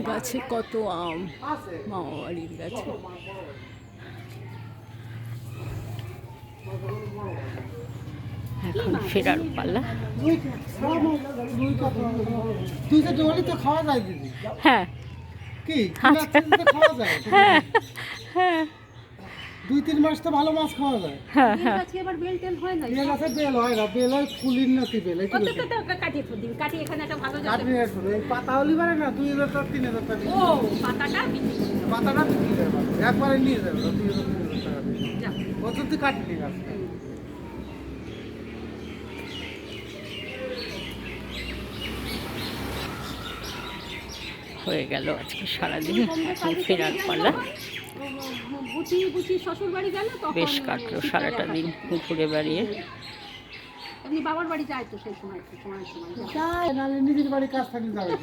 গাছে কত আম, মামা বাড়ির গাছে। এখন ফেরার পালা। হ্যাঁ হ্যাঁ হ্যাঁ, 2-3 মাস তো ভালো মাছ খাওয়া যায়। হ্যাঁ হ্যাঁ, আবার বেল টেল হয় না, বেল আছে, বেল হয় না, বেল হয় ফুলির নাতি বেল। এই কাটিয়ে দিন, কাটিয়ে এখানে একটা ভালো জায়গা। কাটনি আছে এই পাতা হলি পারে না 2000 টাকা 3000 টাকা। ও পাতাটা বিক্রি করুন। পাতাটা বিক্রি যাবে, একবারে নিয়ে যাবে 2000 টাকা দিয়ে। যা কতটি কাটনি আছে। হয়ে গেল আজকে সারাদিন। এখন ফেরার পালা। বুচি বুচি শ্বশুর বাড়ি গেল, তখন বেশ কাটলো সারাটা দিন ঘুরে বেড়িয়ে। এমনি বাবার বাড়ি যায় তো সেই সময়, সময় যায় না, নিজের বাড়ি কাজ থাকলে যাবে।